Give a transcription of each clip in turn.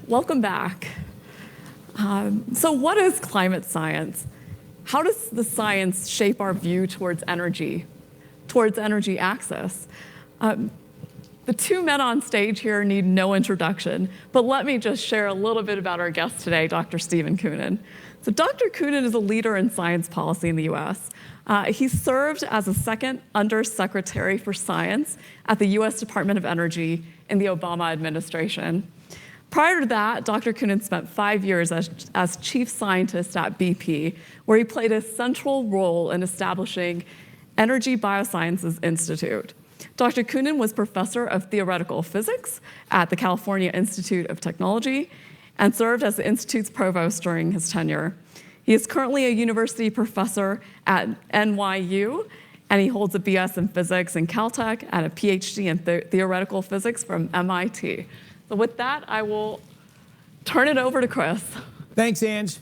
Welcome back. So what is climate science? How does the science shape our view towards energy access? The two men on stage here need no introduction, but let me just share a little bit about our guest today, Dr. Stephen Coonan. So Dr. Coonan is a leader in science policy in the US. He served as a second Undersecretary for Science at the US Department of Energy in the Obama administration. Prior to that, Dr. Koonin spent 5 years as chief scientist at BP, where he played a central role in establishing Energy Biosciences Institute. Dr. Koonin was professor of theoretical physics at the California Institute of Technology and served as the Institute's provost during his tenure. He is currently a university professor at NYU, and he holds a BS in physics in Caltech and a PhD in theoretical physics from MIT. So with that, I will turn it over to Chris. Thanks, Ange.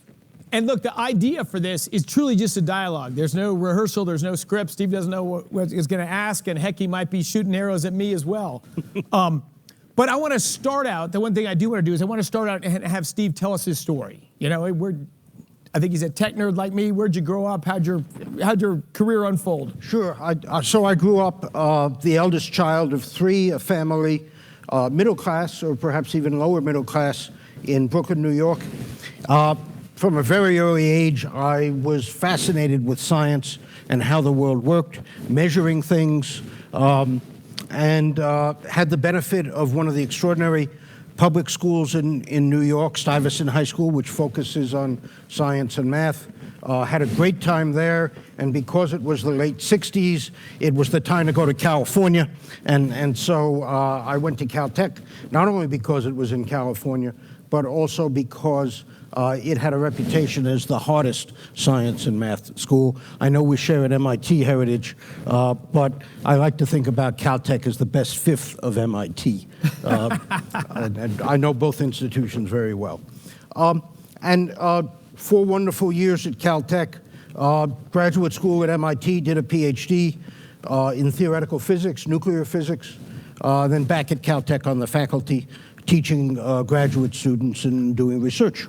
And look, the idea for this is truly just a dialogue. There's no rehearsal, there's no script. Steve doesn't know what he's gonna ask, and heck, he might be shooting arrows at me as well. But I wanna start out, the one thing I do wanna do is I wanna start out and have Steve tell us his story. You know, I think he's a tech nerd like me. Where'd you grow up? How'd your career unfold? Sure, so I grew up the eldest child of three, a family, middle class, or perhaps even lower middle class in Brooklyn, New York. From a very early age, I was fascinated with science and how the world worked, measuring things, and had the benefit of one of the extraordinary public schools in New York, Stuyvesant High School, which focuses on science and math. Had a great time there, and because it was the late 60s, it was the time to go to California, and so I went to Caltech, not only because it was in California, but also because it had a reputation as the hardest science and math school. I know we share an MIT heritage, but I like to think about Caltech as the best fifth of MIT. And I know both institutions very well. 4 wonderful years at Caltech, graduate school at MIT, did a PhD in theoretical physics, nuclear physics, then back at Caltech on the faculty, teaching graduate students and doing research.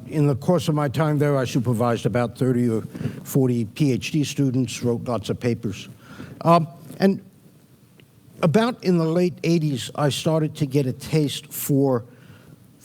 In the course of my time there, I supervised about 30 or 40 PhD students, wrote lots of papers. And about in the late 80s, I started to get a taste for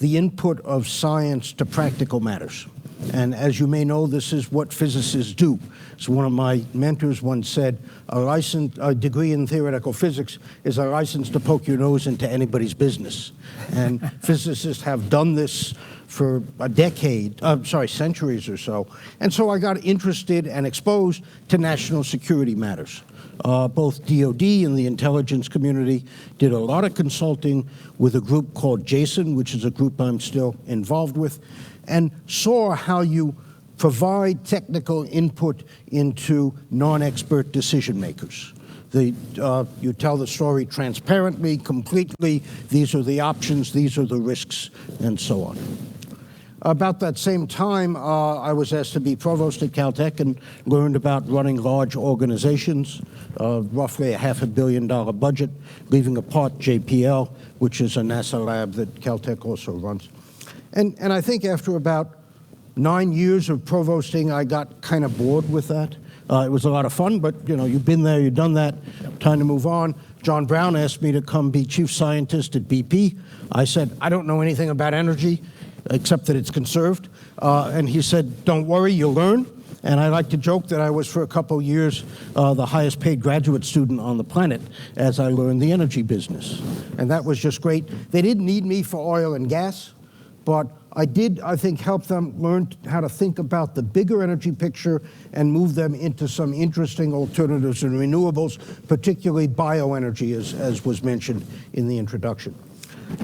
the input of science to practical matters. And as you may know, this is what physicists do. So one of my mentors once said, a degree in theoretical physics is a license to poke your nose into anybody's business. And physicists have done this for a decade, centuries or so. And so I got interested and exposed to national security matters. Both DOD and the intelligence community did a lot of consulting with a group called JASON, which is a group I'm still involved with, and saw how you provide technical input into non-expert decision makers. You tell the story transparently, completely, these are the options, these are the risks, and so on. About that same time, I was asked to be provost at Caltech and learned about running large organizations, roughly a $500 million budget, leaving apart JPL, which is a NASA lab that Caltech also runs. And I think after about 9 years of provosting, I got kind of bored with that. It was a lot of fun, but you know, you've been there, you've done that, time to move on. John Brown asked me to come be chief scientist at BP. I said, I don't know anything about energy, except that it's conserved. And he said, don't worry, you'll learn. And I like to joke that I was, for a couple years, the highest paid graduate student on the planet as I learned the energy business. And that was just great. They didn't need me for oil and gas, but I did, I think, help them learn how to think about the bigger energy picture and move them into some interesting alternatives and renewables, particularly bioenergy, as was mentioned in the introduction.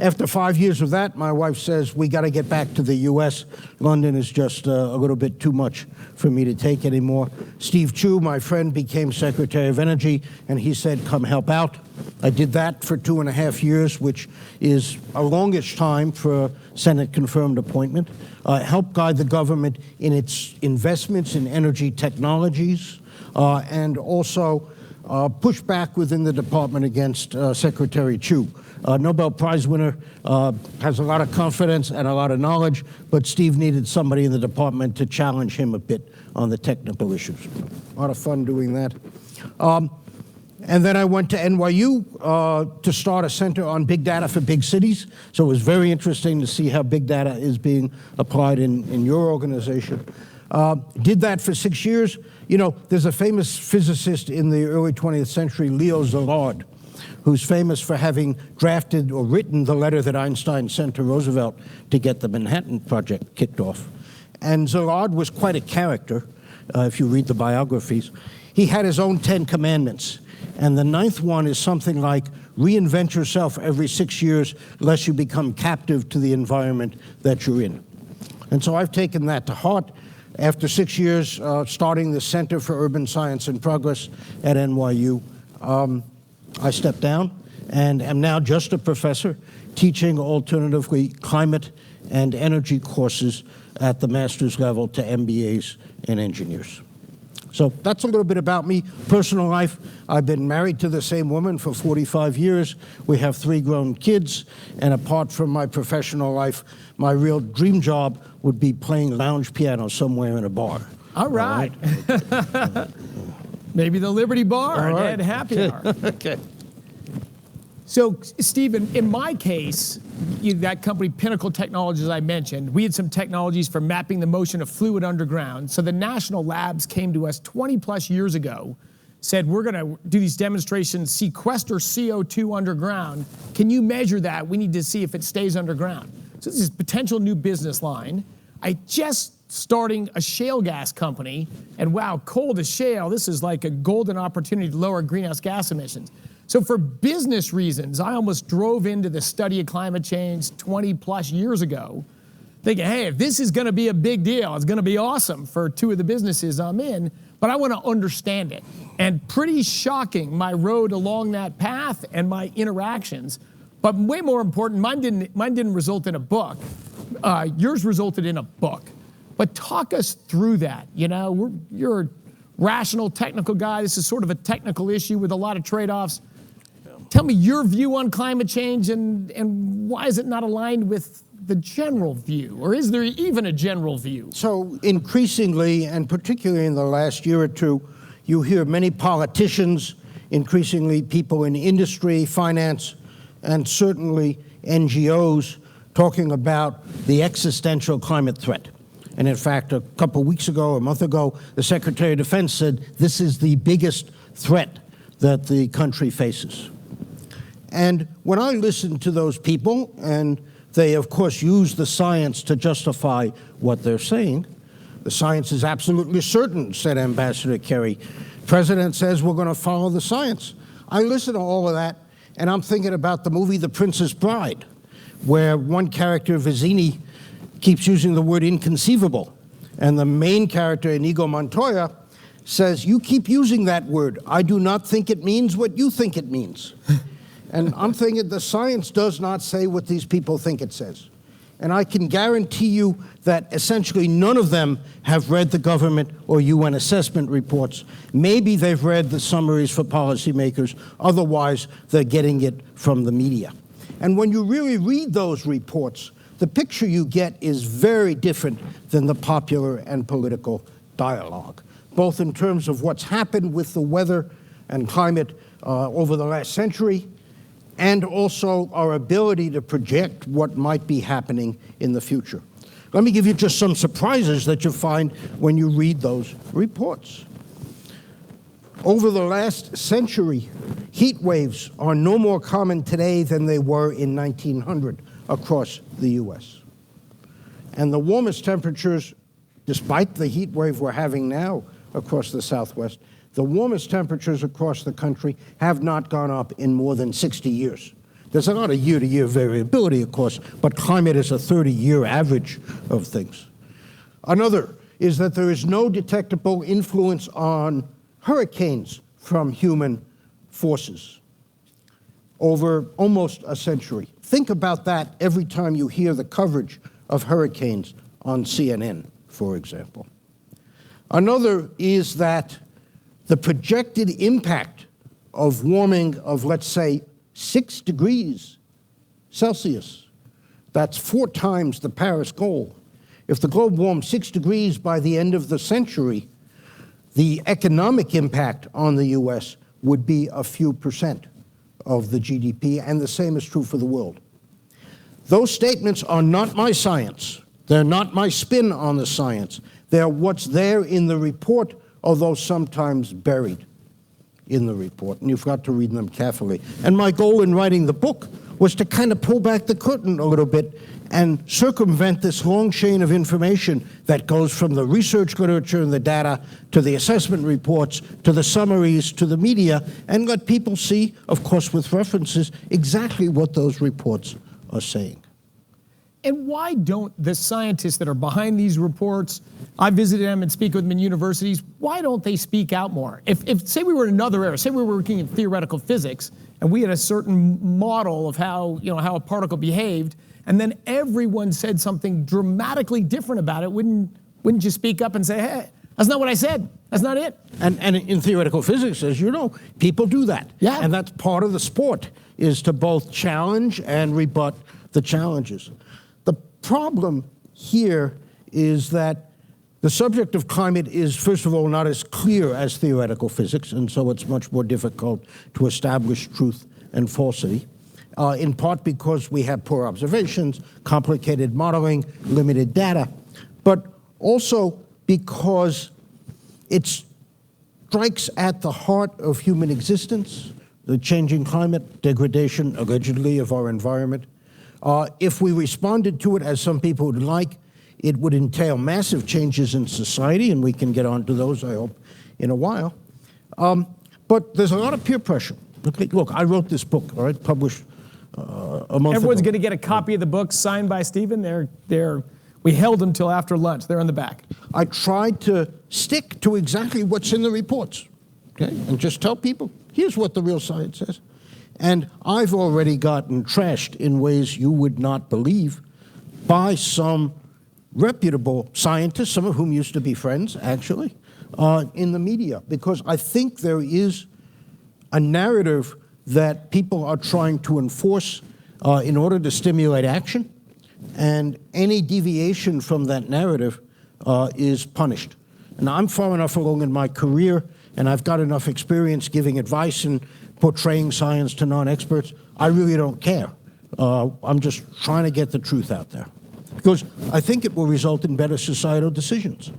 After 5 years of that, my wife says, we got to get back to the US. London is just a little bit too much for me to take anymore. Steve Chu, my friend, became Secretary of Energy, and he said, come help out. I did that for 2.5 years, which is a longish time for a Senate-confirmed appointment. Helped guide the government in its investments in energy technologies, and also push back within the department against Secretary Chu. Nobel Prize winner, has a lot of confidence and a lot of knowledge, but Steve needed somebody in the department to challenge him a bit on the technical issues. A lot of fun doing that. And then I went to NYU to start a center on big data for big cities. So it was very interesting to see how big data is being applied in your organization. Did that for 6 years. You know, there's a famous physicist in the early 20th century, Leo Szilard, who's famous for having drafted or written the letter that Einstein sent to Roosevelt to get the Manhattan Project kicked off. And Szilard was quite a character, if you read the biographies. He had his own 10 commandments. And the 9th one is something like, reinvent yourself every 6 years, lest you become captive to the environment that you're in. And so I've taken that to heart. After 6 years starting the Center for Urban Science and Progress at NYU, I stepped down and am now just a professor teaching alternatively climate and energy courses at the master's level to MBAs and engineers. So that's a little bit about me. Personal life, I've been married to the same woman for 45 years. We have 3 grown kids. And apart from my professional life, my real dream job would be playing lounge piano somewhere in a bar. All right. Maybe the Liberty Bar and happy hour. Okay. So, Stephen, in my case, that company, Pinnacle Technologies I mentioned, we had some technologies for mapping the motion of fluid underground. So the national labs came to us 20 plus years ago, said, we're gonna do these demonstrations, sequester CO2 underground. Can you measure that? We need to see if it stays underground. So this is a potential new business line. I just starting a shale gas company, and wow, coal to shale, this is like a golden opportunity to lower greenhouse gas emissions. So for business reasons, I almost drove into the study of climate change 20 plus years ago, thinking, hey, if this is gonna be a big deal, it's gonna be awesome for 2 of the businesses I'm in, but I wanna understand it. And pretty shocking, my road along that path and my interactions. But way more important, mine didn't result in a book. Yours resulted in a book. But talk us through that. You know, you're a rational, technical guy. This is sort of a technical issue with a lot of trade-offs. Tell me your view on climate change and why is it not aligned with the general view? Or is there even a general view? So increasingly, and particularly in the last year or two, you hear many politicians, increasingly people in industry, finance, and certainly NGOs talking about the existential climate threat. And in fact, a couple weeks ago, a month ago, the Secretary of Defense said this is the biggest threat that the country faces. And when I listen to those people, and they of course use the science to justify what they're saying, the science is absolutely certain, said Ambassador Kerry. President says we're going to follow the science. I listen to all of that, and I'm thinking about the movie The Princess Bride, where one character, Vizzini, keeps using the word inconceivable. And the main character, Inigo Montoya, says, you keep using that word. I do not think it means what you think it means. And I'm thinking the science does not say what these people think it says. And I can guarantee you that essentially none of them have read the government or UN assessment reports. Maybe they've read the summaries for policymakers. Otherwise, they're getting it from the media. And when you really read those reports, the picture you get is very different than the popular and political dialogue, both in terms of what's happened with the weather and climate over the last century, and also our ability to project what might be happening in the future. Let me give you just some surprises that you find when you read those reports. Over the last century, heat waves are no more common today than they were in 1900 across the US. And the warmest temperatures, despite the heat wave we're having now across the Southwest, the warmest temperatures across the country have not gone up in more than 60 years. There's a lot of year-to-year variability, of course, but climate is a 30-year average of things. Another is that there is no detectable influence on hurricanes from human forces over almost a century. Think about that every time you hear the coverage of hurricanes on CNN, for example. Another is that the projected impact of warming of, let's say, 6 degrees Celsius. That's 4 times the Paris goal. If the globe warmed 6 degrees by the end of the century, the economic impact on the US would be a few percent of the GDP, and the same is true for the world. Those statements are not my science. They're not my spin on the science. They're what's there in the report, although sometimes buried in the report, and you've got to read them carefully. And my goal in writing the book was to kind of pull back the curtain a little bit and circumvent this long chain of information that goes from the research literature and the data to the assessment reports to the summaries to the media, and let people see, of course with references, exactly what those reports are saying. And why don't the scientists that are behind these reports, I visited them and speak with them in universities, why don't they speak out more? If say we were in another era, say we were working in theoretical physics, and we had a certain model of how a particle behaved, and then everyone said something dramatically different about it, wouldn't you speak up and say, hey, that's not what I said, that's not it? And in theoretical physics, as you know, people do that. Yeah. And that's part of the sport, is to both challenge and rebut the challenges. The problem here is that the subject of climate is, first of all, not as clear as theoretical physics, and so it's much more difficult to establish truth and falsity, in part because we have poor observations, complicated modeling, limited data, but also because it strikes at the heart of human existence, the changing climate, degradation, allegedly, of our environment. If we responded to it as some people would like, it would entail massive changes in society, and we can get onto those, I hope, in a while. But there's a lot of peer pressure. Okay, look, I wrote this book, all right, published a month Everyone's ago. going to get a copy of the book signed by Stephen. We held them till after lunch. They're in the back. I tried to stick to exactly what's in the reports, okay, and just tell people, here's what the real science says. And I've already gotten trashed in ways you would not believe by some reputable scientists, some of whom used to be friends, actually, in the media, because I think there is a narrative that people are trying to enforce in order to stimulate action, and any deviation from that narrative is punished. And I'm far enough along in my career, and I've got enough experience giving advice and portraying science to non-experts. I really don't care. I'm just trying to get the truth out there, because I think it will result in better societal decisions.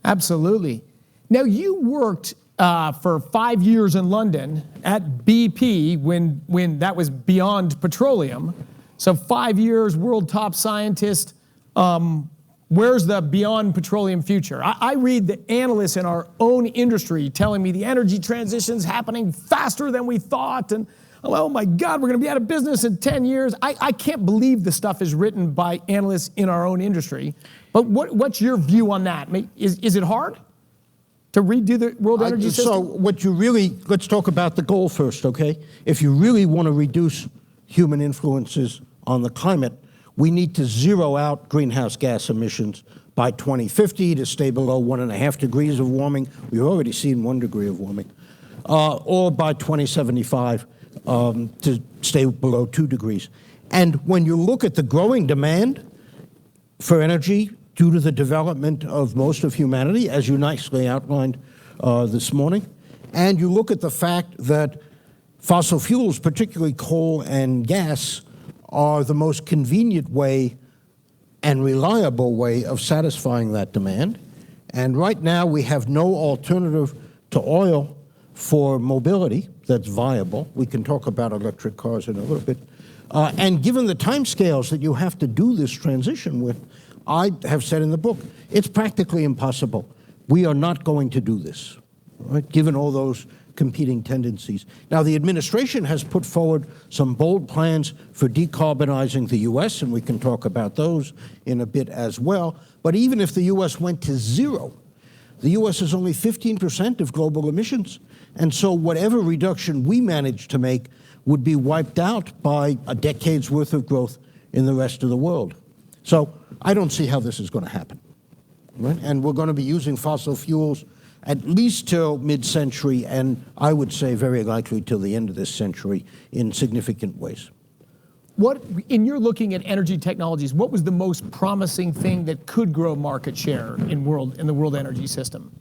Absolutely. Now, you worked for 5 years in London at BP when that was beyond petroleum. So 5 years, world top scientist. Where's the beyond petroleum future? I read the analysts in our own industry telling me the energy transition's happening faster than we thought, and oh my God, we're going to be out of business in 10 years. I can't believe the stuff is written by analysts in our own industry. But what's your view on that? Is it hard to redo the world energy system? So let's talk about the goal first, okay? If you really want to reduce human influences on the climate, we need to zero out greenhouse gas emissions by 2050 to stay below 1.5 degrees of warming. We've already seen 1 degree of warming. Or by 2075 to stay below 2 degrees. And when you look at the growing demand for energy due to the development of most of humanity, as you nicely outlined this morning, and you look at the fact that fossil fuels, particularly coal and gas, are the most convenient way and reliable way of satisfying that demand. And right now we have no alternative to oil for mobility that's viable. We can talk about electric cars in a little bit. And given the timescales that you have to do this transition with, I have said in the book, it's practically impossible. We are not going to do this, right, given all those competing tendencies. Now, the administration has put forward some bold plans for decarbonizing the U.S., and we can talk about those in a bit as well. But even if the U.S. went to zero, the U.S. is only 15% of global emissions. And so whatever reduction we manage to make would be wiped out by a decade's worth of growth in the rest of the world. So I don't see how this is going to happen, right? And we're going to be using fossil fuels at least till mid-century, and I would say very likely till the end of this century in significant ways. What, in your looking at energy technologies, what was the most promising thing that could grow market share in the world energy system?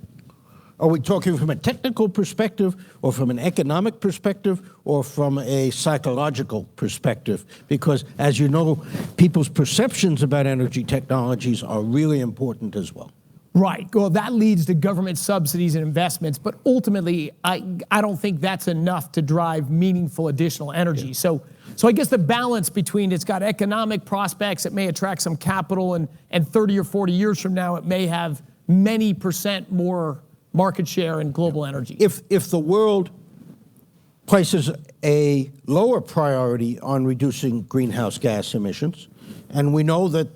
Are we talking from a technical perspective, or from an economic perspective, or from a psychological perspective? Because, as you know, people's perceptions about energy technologies are really important as well. Right. Well, that leads to government subsidies and investments, but ultimately, I don't think that's enough to drive meaningful additional energy. Yeah. So I guess the balance between it's got economic prospects, it may attract some capital, and 30 or 40 years from now, it may have many percent more market share in global energy. If the world places a lower priority on reducing greenhouse gas emissions, and we know that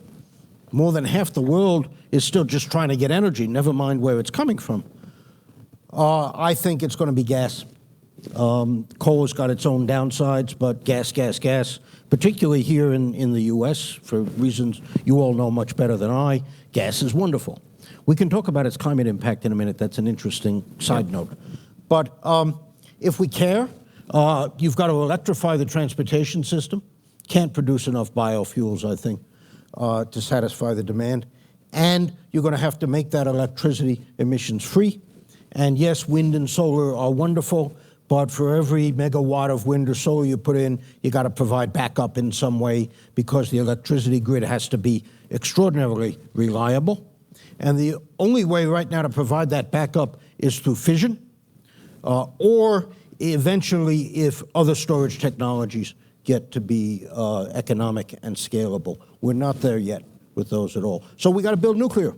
more than half the world is still just trying to get energy, never mind where it's coming from, I think it's going to be gas. Coal has got its own downsides, but gas, particularly here in the US, for reasons you all know much better than I, gas is wonderful. We can talk about its climate impact in a minute. That's an interesting side note. But if we care, you've got to electrify the transportation system. Can't produce enough biofuels, I think, to satisfy the demand. And you're going to have to make that electricity emissions free. And yes, wind and solar are wonderful, but for every megawatt of wind or solar you put in, you got to provide backup in some way, because the electricity grid has to be extraordinarily reliable. And the only way right now to provide that backup is through fission, or eventually if other storage technologies get to be economic and scalable. We're not there yet with those at all. So we got to build nuclear,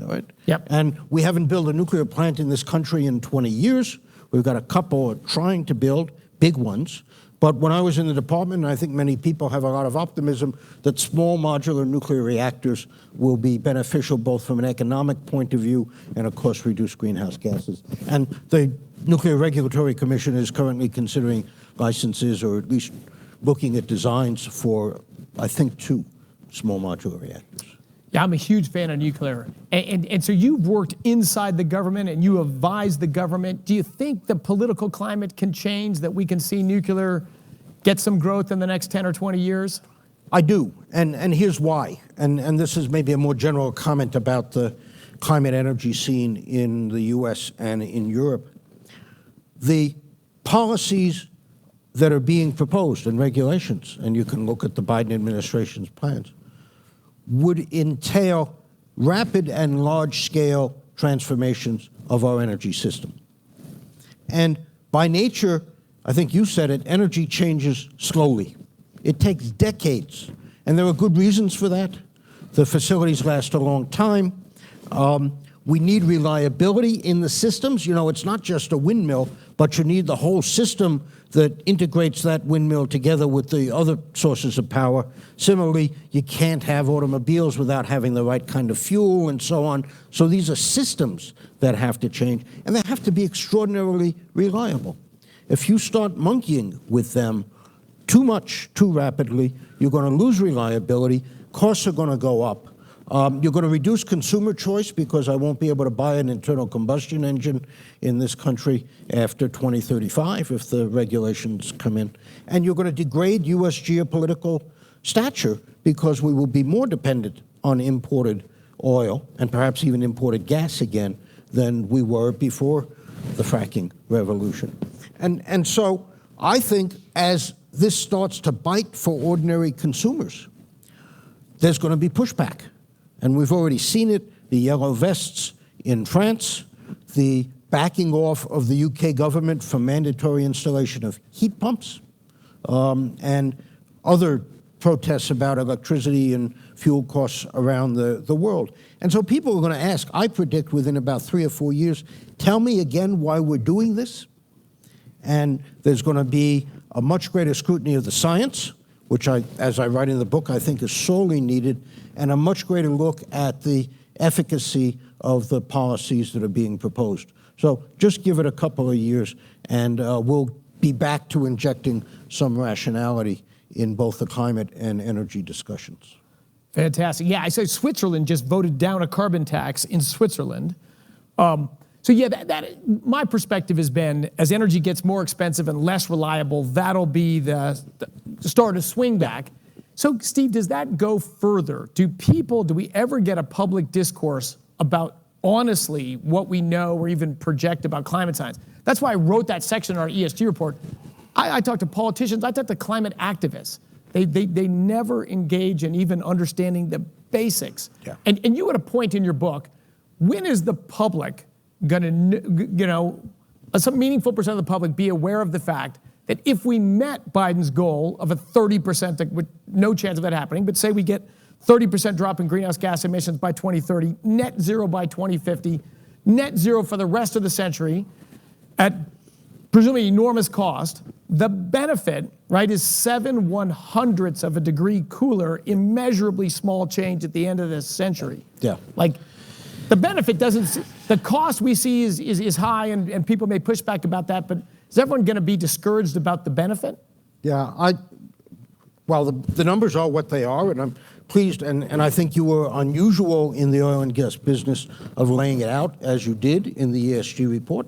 all right? Yep. And we haven't built a nuclear plant in this country in 20 years. We've got a couple trying to build, big ones. But when I was in the department, and I think many people have a lot of optimism that small modular nuclear reactors will be beneficial both from an economic point of view and, of course, reduce greenhouse gases. And the Nuclear Regulatory Commission is currently considering licenses, or at least looking at designs for, I think, 2 small modular reactors. Yeah, I'm a huge fan of nuclear. And so you've worked inside the government and you advise the government. Do you think the political climate can change, that we can see nuclear get some growth in the next 10 or 20 years? I do, and here's why. And this is maybe a more general comment about the climate energy scene in the US and in Europe. The policies that are being proposed and regulations, and you can look at the Biden administration's plans, would entail rapid and large-scale transformations of our energy system. And by nature, I think you said it, energy changes slowly. It takes decades, and there are good reasons for that. The facilities last a long time. We need reliability in the systems. You know, it's not just a windmill, but you need the whole system that integrates that windmill together with the other sources of power. Similarly, you can't have automobiles without having the right kind of fuel and so on. So these are systems that have to change, and they have to be extraordinarily reliable. If you start monkeying with them too much, too rapidly, you're going to lose reliability, costs are going to go up. You're going to reduce consumer choice, because I won't be able to buy an internal combustion engine in this country after 2035 if the regulations come in. And you're going to degrade U.S. geopolitical stature, because we will be more dependent on imported oil and perhaps even imported gas again than we were before the fracking revolution. And so I think as this starts to bite for ordinary consumers, there's going to be pushback. And we've already seen it, the yellow vests in France, the backing off of the UK government for mandatory installation of heat pumps, and other protests about electricity and fuel costs around the world. And so people are going to ask, I predict within about 3 or 4 years, tell me again why we're doing this. And there's going to be a much greater scrutiny of the science, which as I write in the book, I think is sorely needed, and a much greater look at the efficacy of the policies that are being proposed. So just give it a couple of years, and we'll be back to injecting some rationality in both the climate and energy discussions. Fantastic. Yeah, I say Switzerland just voted down a carbon tax in Switzerland. So yeah, my perspective has been, as energy gets more expensive and less reliable, that'll be the start of swing back. So Steve, does that go further? Do we ever get a public discourse about honestly what we know or even project about climate science? That's why I wrote that section in our ESG report. I talked to politicians, I talked to climate activists. They never engage in even understanding the basics. Yeah. And you had a point in your book, when is the public gonna, some meaningful percent of the public be aware of the fact that if we met Biden's goal of a 30%, with no chance of that happening, but say we get 30% drop in greenhouse gas emissions by 2030, net zero by 2050, net zero for the rest of the century at presumably enormous cost, the benefit, right, is 7/100ths of a degree cooler, immeasurably small change at the end of this century. Yeah. Like, the benefit doesn't, the cost we see is high, and people may push back about that, but is everyone gonna be discouraged about the benefit? Yeah, well, the numbers are what they are, and I'm pleased, and I think you were unusual in the oil and gas business of laying it out as you did in the ESG report.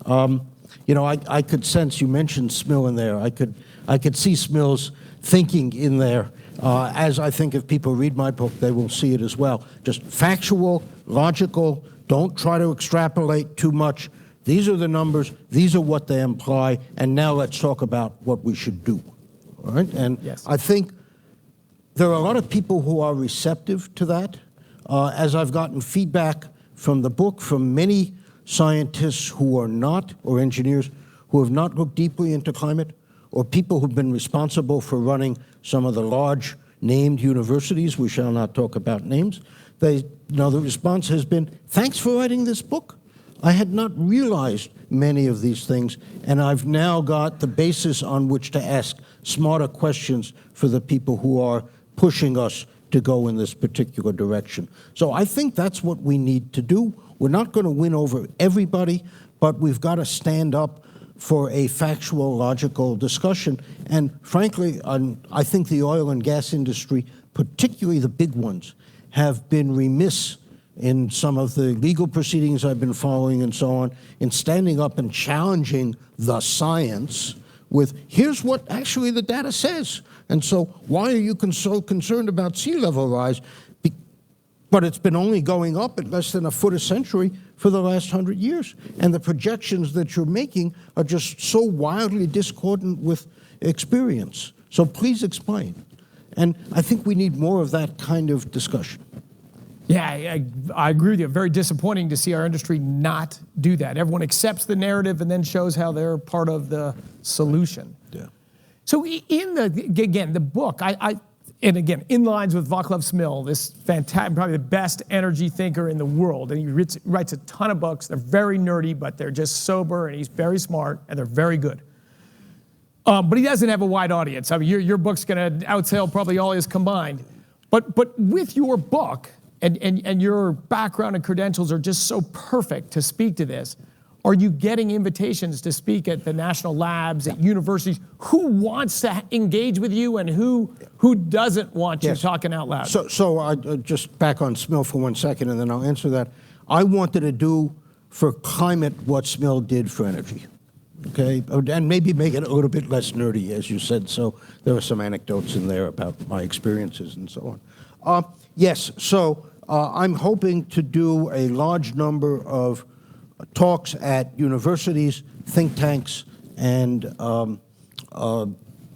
I could sense, you mentioned Smill in there, I could see Smill's thinking in there, as I think if people read my book, they will see it as well. Just factual, logical, don't try to extrapolate too much. These are the numbers, these are what they imply, and now let's talk about what we should do, all right? And yes. I think there are a lot of people who are receptive to that. As I've gotten feedback from the book, from many scientists who are not, or engineers who have not looked deeply into climate, or people who've been responsible for running some of the large named universities, we shall not talk about names, the response has been, thanks for writing this book. I had not realized many of these things, and I've now got the basis on which to ask smarter questions for the people who are pushing us to go in this particular direction. So I think that's what we need to do. We're not going to win over everybody, but we've got to stand up for a factual, logical discussion. And frankly, I think the oil and gas industry, particularly the big ones, have been remiss in some of the legal proceedings I've been following and so on, in standing up and challenging the science with, here's what actually the data says. And so why are you so concerned about sea level rise? But it's been only going up at less than a foot a century for the last 100 years. And the projections that you're making are just so wildly discordant with experience. So please explain. And I think we need more of that kind of discussion. Yeah, I agree with you. Very disappointing to see our industry not do that. Everyone accepts the narrative and then shows how they're part of the solution. Yeah. So in the book, and again, in lines with Vaclav Smil, this fantastic, probably the best energy thinker in the world, and he writes a ton of books. They're very nerdy, but they're just sober, and he's very smart, and they're very good. But he doesn't have a wide audience. I mean, your book's going to outsell probably all his combined. But with your book, and your background and credentials are just so perfect to speak to this, are you getting invitations to speak at the national labs, at universities? Who wants to engage with you, and who doesn't want you talking out loud? So I just back on Smil for 1 second, and then I'll answer that. I wanted to do for climate what Smil did for energy, okay? And maybe make it a little bit less nerdy, as you said. So there are some anecdotes in there about my experiences and so on. Yes, so I'm hoping to do a large number of talks at universities, think tanks, and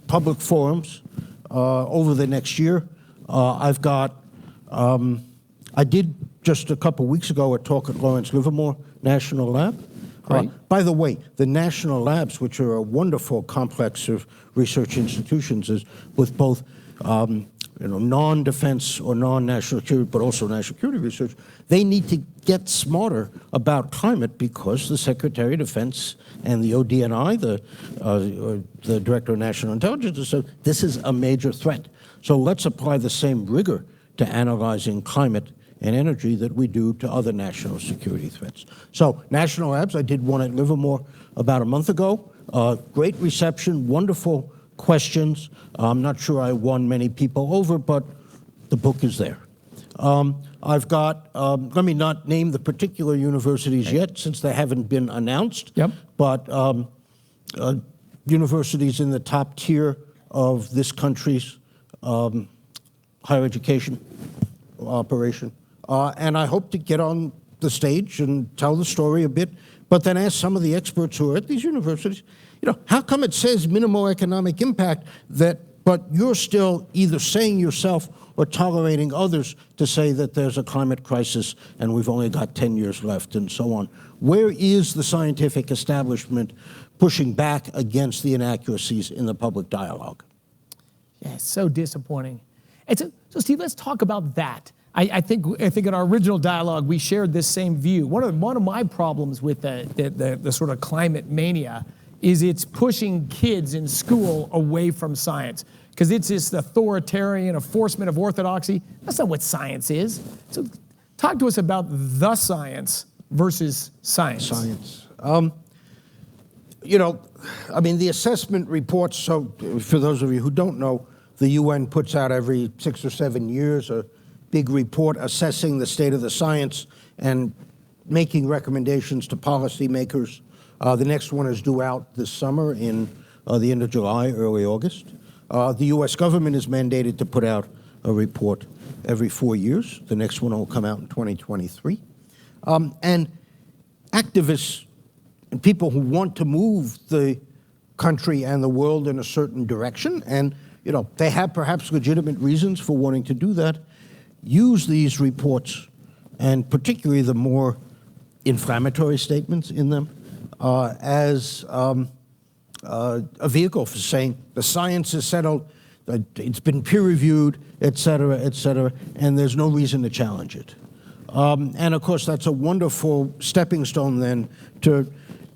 public forums over the next year. I've got, I did just a couple weeks ago a talk at Lawrence Livermore National Lab. Right. By the way, the national labs, which are a wonderful complex of research institutions, is with both non-defense or non-national security, but also national security research, they need to get smarter about climate because the Secretary of Defense and the ODNI, the Director of National Intelligence, said this is a major threat. So let's apply the same rigor to analyzing climate and energy that we do to other national security threats. So national labs, I did one at Livermore about a month ago. Great reception, wonderful questions. I'm not sure I won many people over, but the book is there. I've got, let me not name the particular universities yet, since they haven't been announced. Yep. But universities in the top tier of this country's higher education operation. And I hope to get on the stage and tell the story a bit, but then ask some of the experts who are at these universities, how come it says minimal economic impact, but you're still either saying yourself or tolerating others to say that there's a climate crisis and we've only got 10 years left and so on? Where is the scientific establishment pushing back against the inaccuracies in the public dialogue? Yeah, it's so disappointing. And so Steve, let's talk about that. I think in our original dialogue, we shared this same view. One of my problems with the sort of climate mania is it's pushing kids in school away from science, because it's this authoritarian enforcement of orthodoxy. That's not what science is. So talk to us about the science versus science. Science. The assessment reports, so for those of you who don't know, the UN puts out every 6 or 7 years a big report assessing the state of the science and making recommendations to policymakers. The next one is due out this summer in the end of July, early August. The US government is mandated to put out a report every 4 years. The next one will come out in 2023. And activists and people who want to move the country and the world in a certain direction, and they have perhaps legitimate reasons for wanting to do that, use these reports, and particularly the more inflammatory statements in them, as a vehicle for saying the science is settled, it's been peer-reviewed, et cetera, and there's no reason to challenge it. And of course, that's a wonderful stepping stone then to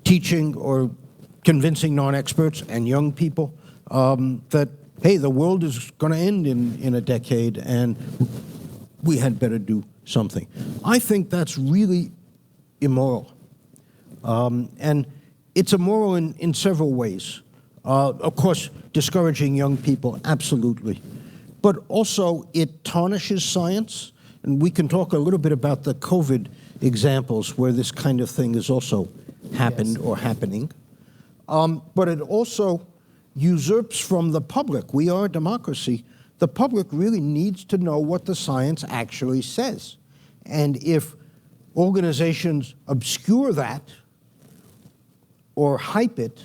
teaching or convincing non-experts and young people that, hey, the world is going to end in a decade and we had better do something. I think that's really immoral. And it's immoral in several ways. Of course, discouraging young people, absolutely. But also, it tarnishes science. And we can talk a little bit about the COVID examples where this kind of thing has also happened or happening. But it also usurps from the public. We are a democracy. The public really needs to know what the science actually says. And if organizations obscure that or hype it,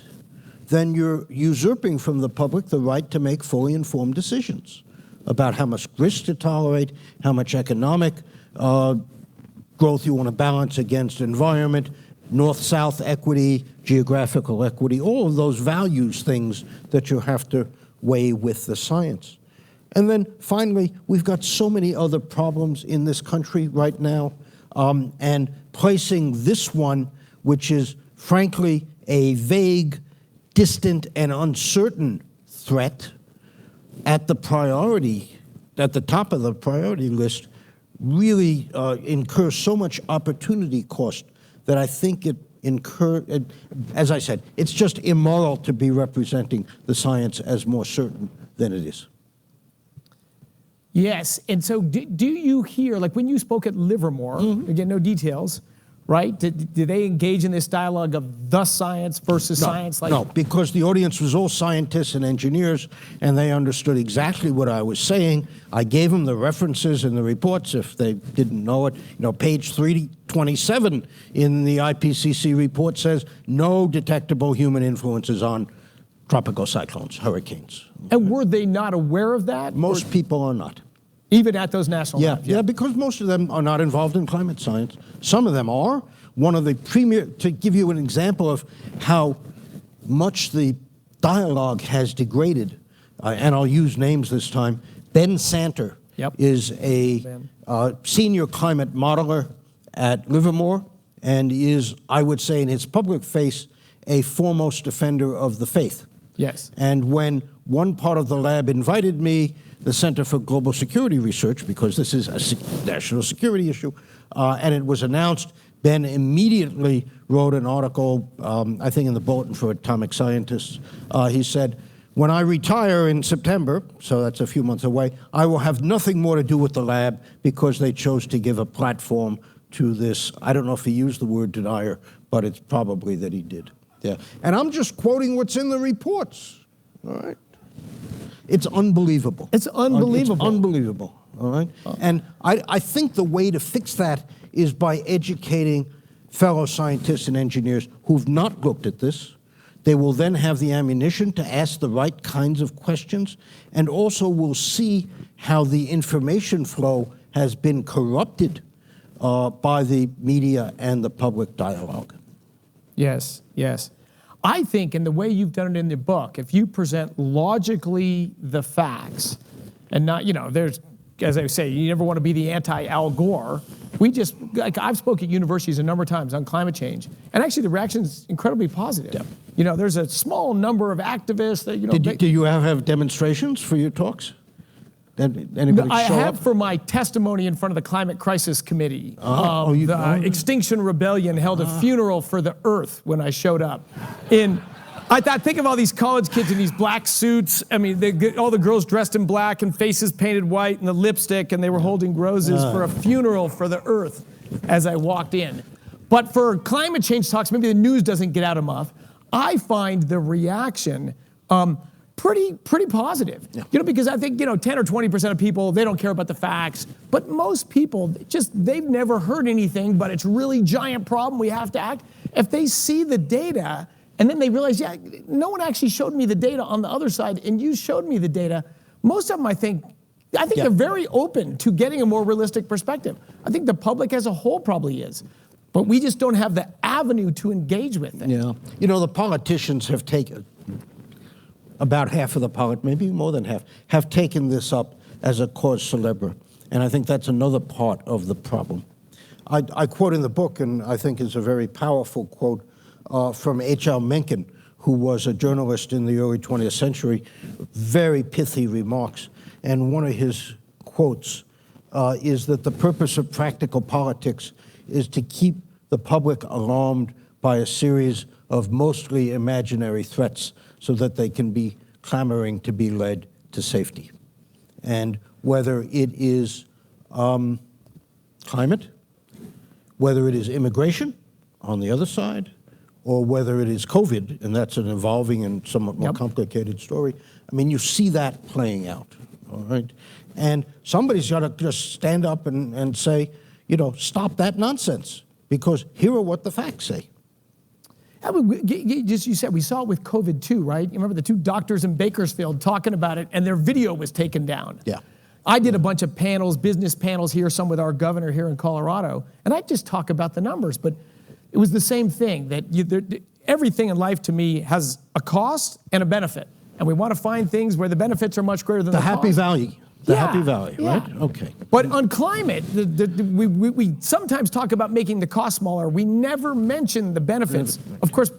then you're usurping from the public the right to make fully informed decisions about how much risk to tolerate, how much economic growth you want to balance against environment, north-south equity, geographical equity, all of those values things that you have to weigh with the science. And then finally, we've got so many other problems in this country right now, and placing this one, which is frankly a vague, distant, and uncertain threat at the top of the priority list, really incurs so much opportunity cost that I think as I said, it's just immoral to be representing the science as more certain than it is. Yes, and so do you hear, like when you spoke at Livermore, again, no details, right? Did they engage in this dialogue of the science versus science? No, because the audience was all scientists and engineers, and they understood exactly what I was saying. I gave them the references in the reports if they didn't know it. Page 327 in the IPCC report says no detectable human influences on tropical cyclones, hurricanes. And were they not aware of that? Most people are not. Even at those national labs? Yeah, because most of them are not involved in climate science. Some of them are. One of the premier, to give you an example of how much the dialogue has degraded, and I'll use names this time, Ben Santer is a senior climate modeler at Livermore and is, I would say in his public face, a foremost defender of the faith. Yes. And when one part of the lab invited me, the Center for Global Security Research, because this is a national security issue, and it was announced, Ben immediately wrote an article, I think in the Bulletin for Atomic Scientists. He said, When I retire in September, so that's a few months away, I will have nothing more to do with the lab because they chose to give a platform to this. I don't know if he used the word denier, but it's probably that he did. Yeah. And I'm just quoting what's in the reports. All right. It's unbelievable. It's unbelievable. It's unbelievable. All right. And I think the way to fix that is by educating fellow scientists and engineers who've not looked at this. They will then have the ammunition to ask the right kinds of questions, and also will see how the information flow has been corrupted by the media and the public dialogue. Yes, yes. I think in the way you've done it in the book, if you present logically the facts and not, there's, as I say, you never want to be the anti-Al Gore. I've spoken at universities a number of times on climate change, and actually the reaction is incredibly positive. Yeah. There's a small number of activists that, Do you have demonstrations for your talks? Anybody I show have up? for my testimony in front of the Climate Crisis Committee. Extinction Rebellion held a funeral for the Earth when I showed up. I thought, think of all these college kids in these black suits. I mean, all the girls dressed in black and faces painted white and the lipstick, and they were holding roses for a funeral for the Earth as I walked in. But for climate change talks, maybe the news doesn't get out enough. I find the reaction pretty positive. Yeah. Because I think 10 or 20% of people, they don't care about the facts. But most people they've never heard anything, but it's a really giant problem. We have to act. If they see the data and then they realize, no one actually showed me the data on the other side, and you showed me the data. Most of them, I think they're very open to getting a more realistic perspective. I think the public as a whole probably is. But we just don't have the avenue to engage with it. Yeah. The politicians have taken, about half of the maybe more than half, have taken this up as a cause célèbre. And I think that's another part of the problem. I quote in the book, and I think is a very powerful quote, from H.L. Mencken, who was a journalist in the early 20th century, very pithy remarks. And one of his quotes is that the purpose of practical politics is to keep the public alarmed by a series of mostly imaginary threats so that they can be clamoring to be led to safety. And whether it is climate, whether it is immigration on the other side, or whether it is COVID, and that's an evolving and somewhat more complicated story. I mean, you see that playing out, all right? And somebody's got to just stand up and say, stop that nonsense, because here are what the facts say. You said we saw it with COVID too, right? You remember the two doctors in Bakersfield talking about it, and their video was taken down. Yeah. I did a bunch of panels, business panels here, some with our governor here in Colorado, and I just talk about the numbers, but it was the same thing, that everything in life to me has a cost and a benefit. And we want to find things where the benefits are much greater than the cost. Happy value. The happy value, right? Okay. But on climate, we sometimes talk about making the cost smaller. We never mention the benefits, of course,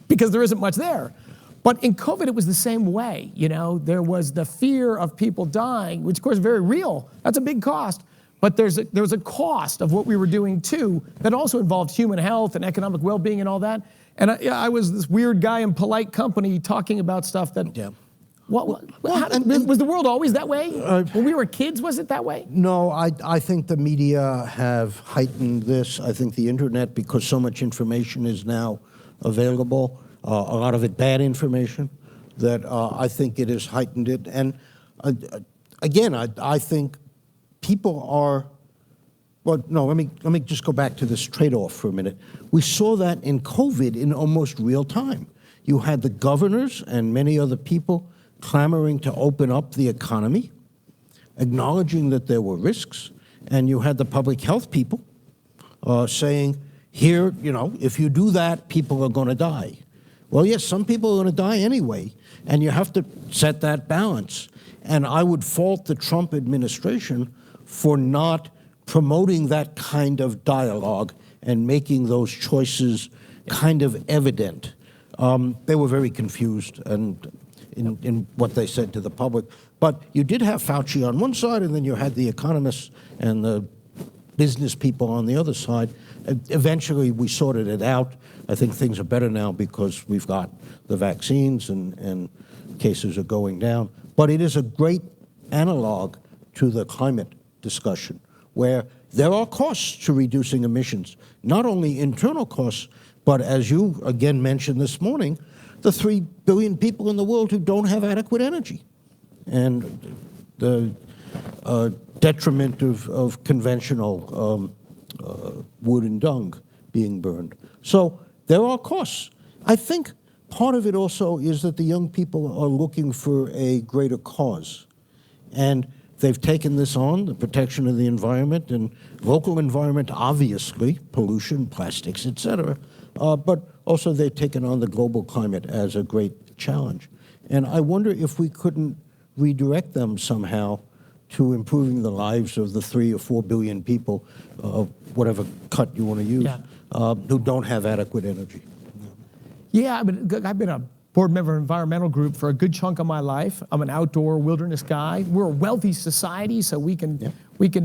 because there isn't much there. But in COVID, it was the same way. There was the fear of people dying, which of course is very real. That's a big cost. But there's a cost of what we were doing too that also involved human health and economic well-being and all that. And I was this weird guy in polite company talking about stuff that. Yeah. Was the world always that way? When we were kids, was it that way? No, I think the media have heightened this. I think the internet, because so much information is now available, a lot of it bad information, that I think it has heightened it. And again, I think people are, let me just go back to this trade-off for a minute. We saw that in COVID in almost real time. You had the governors and many other people clamoring to open up the economy, acknowledging that there were risks, and you had the public health people saying, here, if you do that, people are going to die. Well, yes, some people are going to die anyway, and you have to set that balance. And I would fault the Trump administration for not promoting that kind of dialogue and making those choices kind of evident. They were very confused in what they said to the public. But you did have Fauci on one side, and then you had the economists and the business people on the other side. Eventually, we sorted it out. I think things are better now because we've got the vaccines, and cases are going down. But it is a great analog to the climate discussion, where there are costs to reducing emissions, not only internal costs, but as you again mentioned this morning, the 3 billion people in the world who don't have adequate energy, and the detriment of conventional wood and dung being burned. So there are costs. I think part of it also is that the young people are looking for a greater cause. And they've taken this on, the protection of the environment and local environment, obviously, pollution, plastics, et cetera. But also they've taken on the global climate as a great challenge. And I wonder if we couldn't redirect them somehow to improving the lives of the 3 or 4 billion people, whatever cut you want to use, who don't have adequate energy. Yeah, I've been a board member of an environmental group for a good chunk of my life. I'm an outdoor wilderness guy. We're a wealthy society, so we can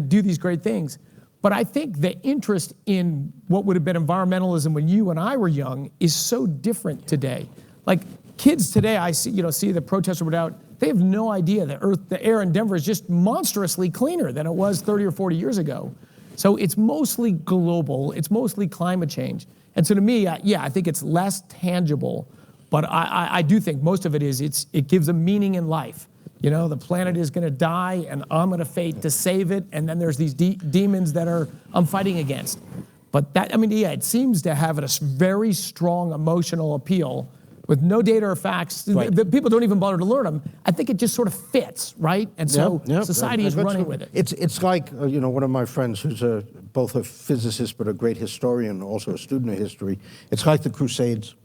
do these great things. But I think the interest in what would have been environmentalism when you and I were young is so different today. Like kids today, I see the protesters were out. They have no idea the air in Denver is just monstrously cleaner than it was 30 or 40 years ago. So it's mostly global. It's mostly climate change. And so to me, I think it's less tangible. But I do think most of it is it gives a meaning in life. The planet is going to die, and I'm going to fight to save it. And then there's these demons that I'm fighting against. But it seems to have a very strong emotional appeal with no data or facts. Right. People don't even bother to learn them. I think it just sort of fits, right? And so society is running with it. It's like one of my friends who's both a physicist but a great historian, also a student of history. It's like the Crusades.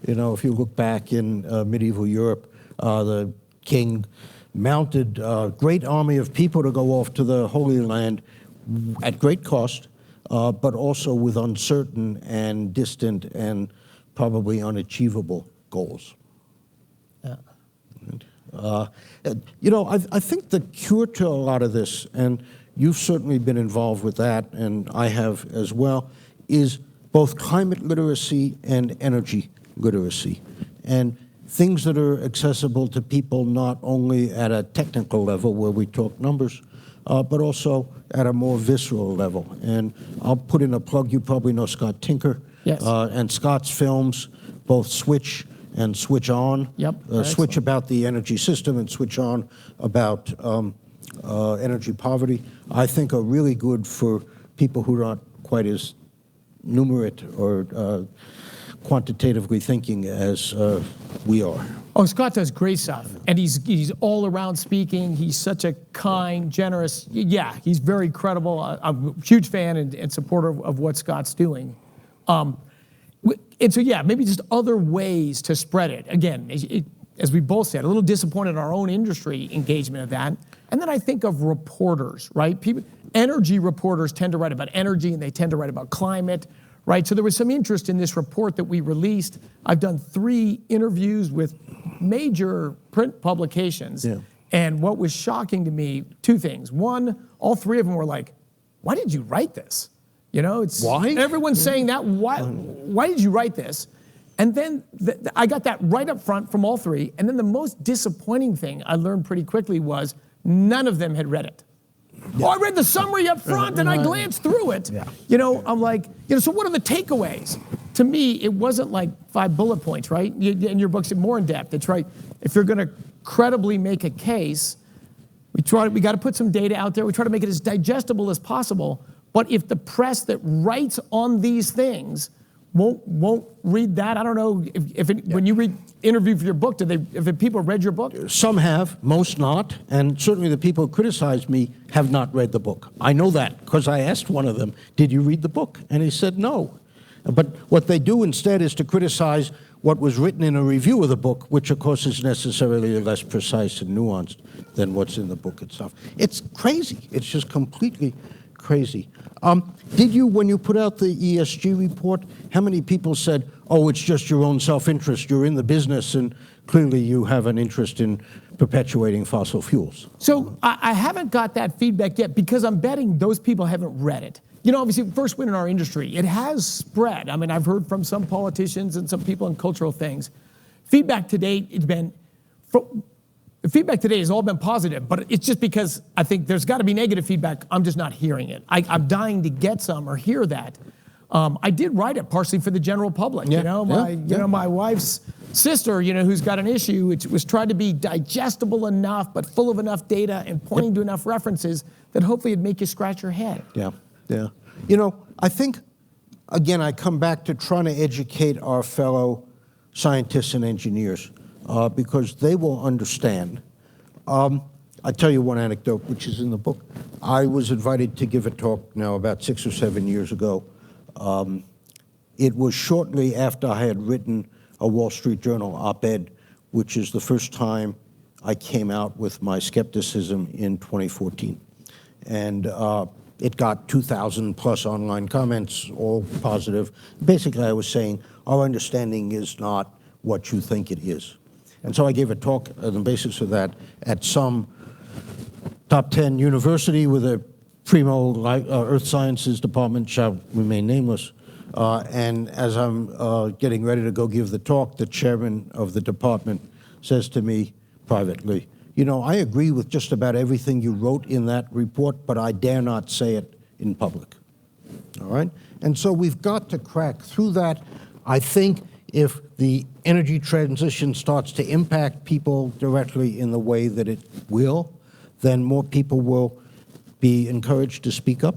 If you look back in medieval Europe, the king mounted a great army of people to go off to the Holy Land at great cost, but also with uncertain and distant and probably unachievable goals. Yeah. I think the cure to a lot of this, and you've certainly been involved with that, and I have as well, is both climate literacy and energy literacy, and things that are accessible to people not only at a technical level where we talk numbers, but also at a more visceral level. And I'll put in a plug. You probably know Scott Tinker. Yes. And Scott's films, both Switch and Switch On. Yep. Switch about the energy system and Switch On about energy poverty, I think are really good for people who are not quite as numerate or quantitatively thinking as we are. Oh, Scott does great stuff, and he's all around speaking. He's such a kind, generous. Yeah, he's very credible. I'm a huge fan and supporter of what Scott's doing. And so maybe just other ways to spread it. Again, as we both said, a little disappointed in our own industry engagement of that. And then I think of reporters, right? Energy reporters tend to write about energy, and they tend to write about climate. Right, so there was some interest in this report that we released. I've done 3 interviews with major print publications. Yeah. And what was shocking to me, 2 things. One, all 3 of them were like, why did you write this? Why? Everyone's saying that. Why did you write this? And then I got that right up front from all 3. And then the most disappointing thing I learned pretty quickly was none of them had read it. Yeah. Oh, I read the summary up front and I glanced through it. Yeah. I'm like, so what are the takeaways? To me, it wasn't like 5 bullet points, right? In your book's more in depth. It's right. If you're going to credibly make a case, we got to put some data out there. We try to make it as digestible as possible. But if the press that writes on these things won't read that, I don't know when you interview for your book, if people read your book? Some have, most not, and certainly the people who criticized me have not read the book. I know that because I asked one of them, did you read the book? And he said no. But what they do instead is to criticize what was written in a review of the book, which of course is necessarily less precise and nuanced than what's in the book itself. It's crazy. It's just completely crazy. Did you, when you put out the ESG report, how many people said, oh, it's just your own self-interest, you're in the business, and clearly you have an interest in perpetuating fossil fuels? So I haven't got that feedback yet because I'm betting those people haven't read it. Obviously, first win in our industry, it has spread. I mean, I've heard from some politicians and some people in cultural things. Feedback to date has been the feedback today has all been positive, but it's just because I think there's got to be negative feedback. I'm just not hearing it. I'm dying to get some or hear that. I did write it partially for the general public. My wife's sister, who's got an issue, it was tried to be digestible enough, but full of enough data and pointing to enough references that hopefully it'd make you scratch your head. Yeah. I think, again, I come back to trying to educate our fellow scientists and engineers because they will understand. I'll tell you one anecdote, which is in the book. I was invited to give a talk now about 6 or 7 years ago. It was shortly after I had written a Wall Street Journal op-ed, which is the first time I came out with my skepticism in 2014. And it got 2,000 plus online comments, all positive. Basically, I was saying, our understanding is not what you think it is. And so I gave a talk on the basis of that at some top 10 university with a primo earth sciences department, shall remain nameless. And as I'm getting ready to go give the talk, the chairman of the department says to me privately, I agree with just about everything you wrote in that report, but I dare not say it in public. All right? And so we've got to crack through that. I think if the energy transition starts to impact people directly in the way that it will, then more people will be encouraged to speak up.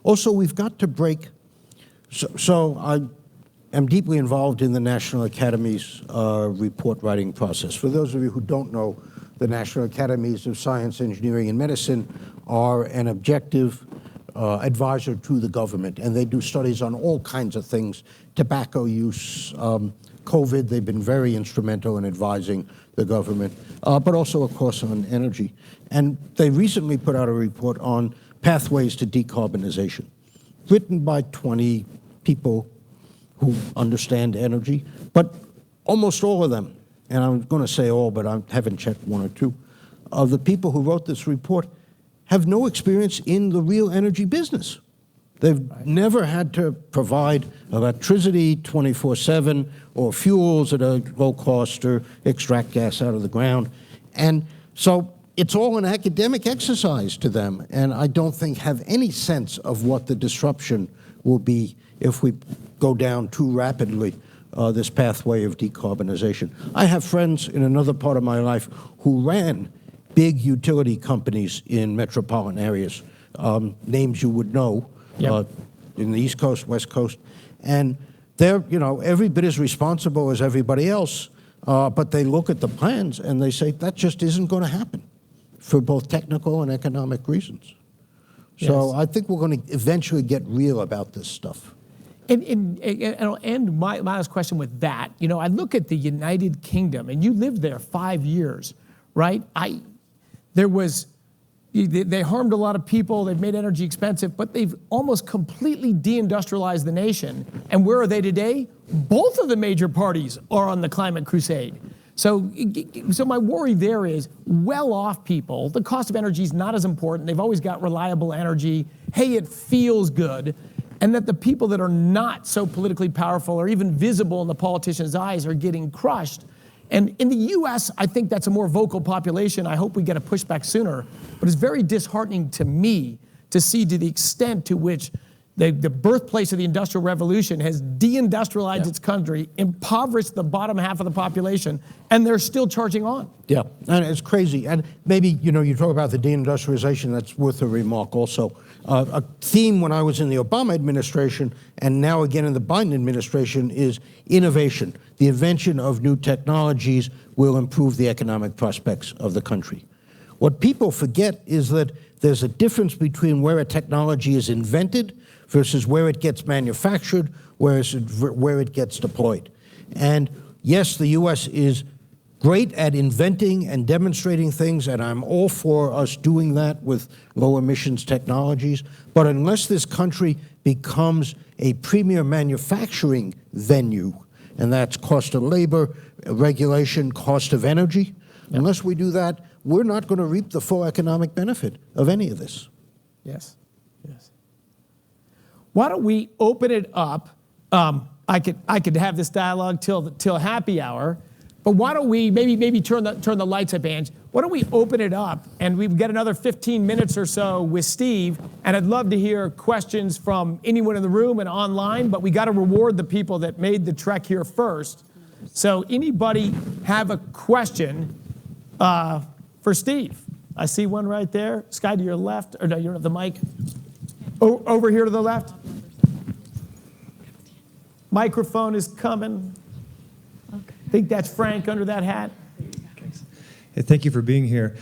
Also, we've got to break. So I am deeply involved in the National Academy's report writing process. For those of you who don't know, the National Academies of Science, Engineering, and Medicine are an objective advisor to the government, and they do studies on all kinds of things, tobacco use, COVID. They've been very instrumental in advising the government, but also, of course, on energy. And they recently put out a report on pathways to decarbonization, written by 20 people who understand energy, but almost all of them, and I'm going to say all, but I haven't checked one or two, of the people who wrote this report have no experience in the real energy business. They've never had to provide electricity 24/7 or fuels at a low cost or extract gas out of the ground. And so it's all an academic exercise to them, and I don't think have any sense of what the disruption will be if we go down too rapidly this pathway of decarbonization. I have friends in another part of my life who ran big utility companies in metropolitan areas, names you would know, in the East Coast, West Coast, and they're every bit as responsible as everybody else, but they look at the plans and they say that just isn't going to happen for both technical and economic reasons. So I think we're going to eventually get real about this stuff. And I'll end my last question with that. I look at the United Kingdom, and you lived there 5 years, right? They harmed a lot of people, they've made energy expensive, but they've almost completely deindustrialized the nation. And where are they today? Both of the major parties are on the climate crusade. So my worry there is well-off people, the cost of energy is not as important, they've always got reliable energy, hey, it feels good, and that the people that are not so politically powerful or even visible in the politicians' eyes are getting crushed. And in the US, I think that's a more vocal population. I hope we get a pushback sooner. But it's very disheartening to me to see to the extent to which the birthplace of the Industrial Revolution has deindustrialized its country, impoverished the bottom half of the population, and they're still charging on. Yeah, and it's crazy. And maybe, you talk about the deindustrialization, that's worth a remark also. A theme when I was in the Obama administration and now again in the Biden administration is innovation. The invention of new technologies will improve the economic prospects of the country. What people forget is that there's a difference between where a technology is invented versus where it gets manufactured, where it gets deployed. And yes, the US is great at inventing and demonstrating things, and I'm all for us doing that with low emissions technologies. But unless this country becomes a premier manufacturing venue, and that's cost of labor, regulation, cost of energy, unless we do that, we're not going to reap the full economic benefit of any of this. Yes. Why don't we open it up? I could have this dialogue till happy hour. But why don't we maybe turn the lights up, Ange? Why don't we open it up and we get another 15 minutes or so with Steve? And I'd love to hear questions from anyone in the room and online, but we got to reward the people that made the trek here first. So anybody have a question for Steve? I see one right there. Sky, to your left, or no, you don't have the mic. Over here to the left. Microphone is coming. I think that's Frank under that hat. Hey, thank you for being here.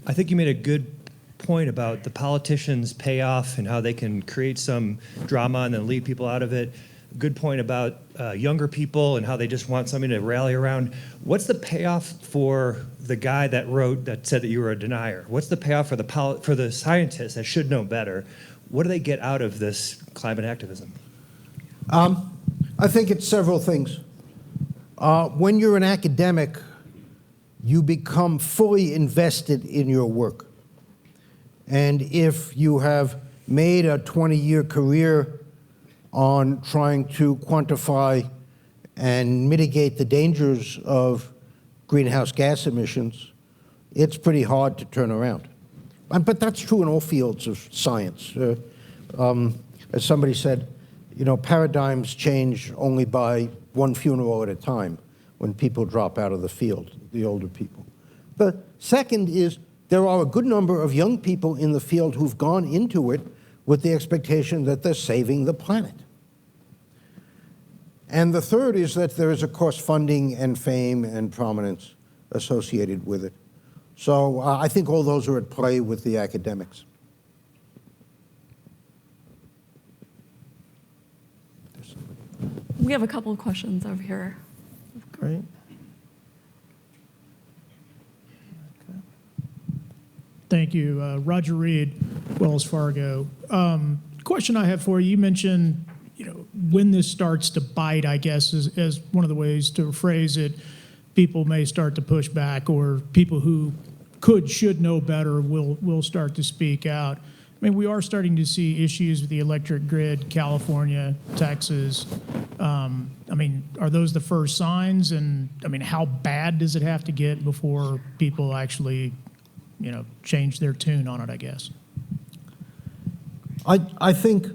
I think you made a good point about the politicians' payoff and how they can create some drama and then lead people out of it. Good point about younger people and how they just want something to rally around. What's the payoff for the guy that said that you were a denier? What's the payoff for the scientists that should know better? What do they get out of this climate activism? I think it's several things. When you're an academic, you become fully invested in your work. And if you have made a 20-year career on trying to quantify and mitigate the dangers of greenhouse gas emissions, it's pretty hard to turn around. But that's true in all fields of science. As somebody said, paradigms change only by one funeral at a time when people drop out of the field, the older people. The second is there are a good number of young people in the field who've gone into it with the expectation that they're saving the planet. And the third is that there is, of course, funding and fame and prominence associated with it. So I think all those are at play with the academics. We have a couple of questions over here. Great. Thank you. Roger Reed, Wells Fargo. Question I have for you, you mentioned, when this starts to bite, I guess, as one of the ways to phrase it, people may start to push back, or people who should know better will start to speak out. I mean, we are starting to see issues with the electric grid, California, Texas. Are those the first signs? And how bad does it have to get before people actually, change their tune on it, I guess? I think,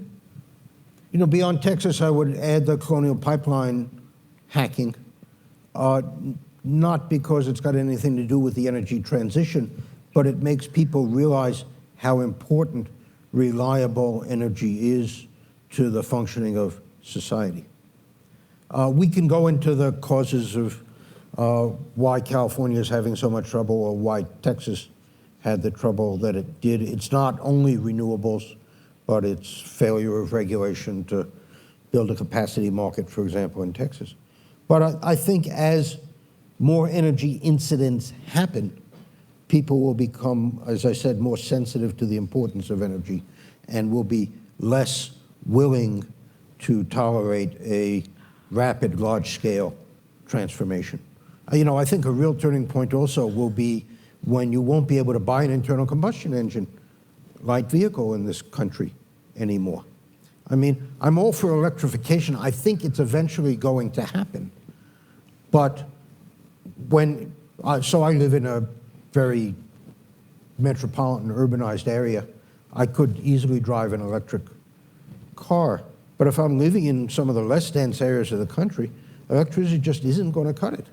beyond Texas, I would add the Colonial Pipeline hacking, not because it's got anything to do with the energy transition, but it makes people realize how important reliable energy is to the functioning of society. We can go into the causes of why California is having so much trouble, or why Texas had the trouble that it did. It's not only renewables, but it's failure of regulation to build a capacity market, for example, in Texas. But I think as more energy incidents happen, people will become, as I said, more sensitive to the importance of energy and will be less willing to tolerate a rapid, large-scale transformation. I think a real turning point also will be when you won't be able to buy an internal combustion engine light vehicle in this country anymore. I'm all for electrification. I think it's eventually going to happen. But so I live in a very metropolitan, urbanized area. I could easily drive an electric car. But if I'm living in some of the less dense areas of the country, electricity just isn't going to cut it.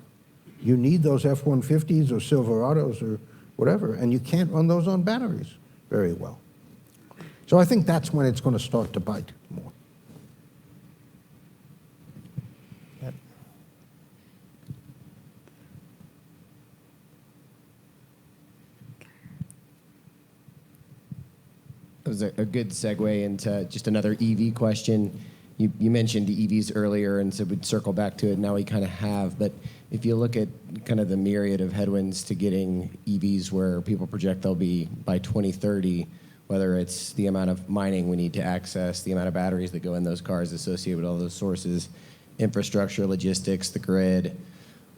You need those F-150s or Silverados or whatever, and you can't run those on batteries very well. So I think that's when it's going to start to bite more. That was a good segue into just another EV question. You mentioned the EVs earlier, and so we'd circle back to it. Now we kind of have, but if you look at kind of the myriad of headwinds to getting EVs where people project they'll be by 2030, whether it's the amount of mining we need to access, the amount of batteries that go in those cars associated with all those sources, infrastructure, logistics, the grid,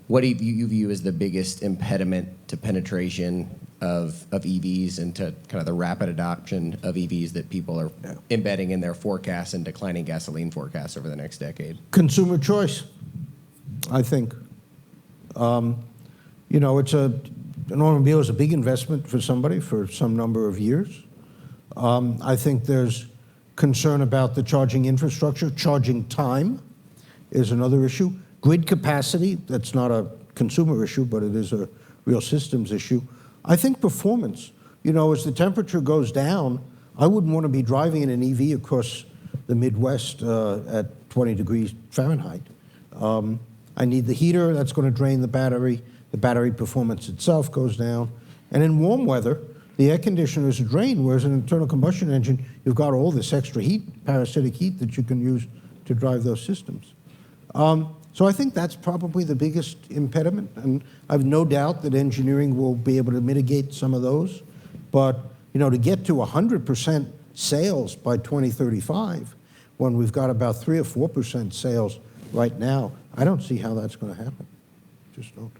what do you view as the biggest impediment to penetration of EVs and to kind of the rapid adoption of EVs that people are embedding in their forecasts and declining gasoline forecasts over the next decade? Consumer choice, I think. You know, an automobile is a big investment for somebody for some number of years. I think there's concern about the charging infrastructure. Charging time is another issue. Grid capacity, that's not a consumer issue, but it is a real systems issue. I think performance, you know, as the temperature goes down, I wouldn't want to be driving in an EV across the Midwest at 20 degrees Fahrenheit. I need the heater, that's going to drain the battery. The battery performance itself goes down. And in warm weather, the air conditioner is a drain, whereas an internal combustion engine, you've got all this extra heat, parasitic heat, that you can use to drive those systems. So I think that's probably the biggest impediment, and I have no doubt that engineering will be able to mitigate some of those. But you know, to get to 100% sales by 2035, when we've got about 3 or 4% sales right now, I don't see how that's going to happen. Just don't.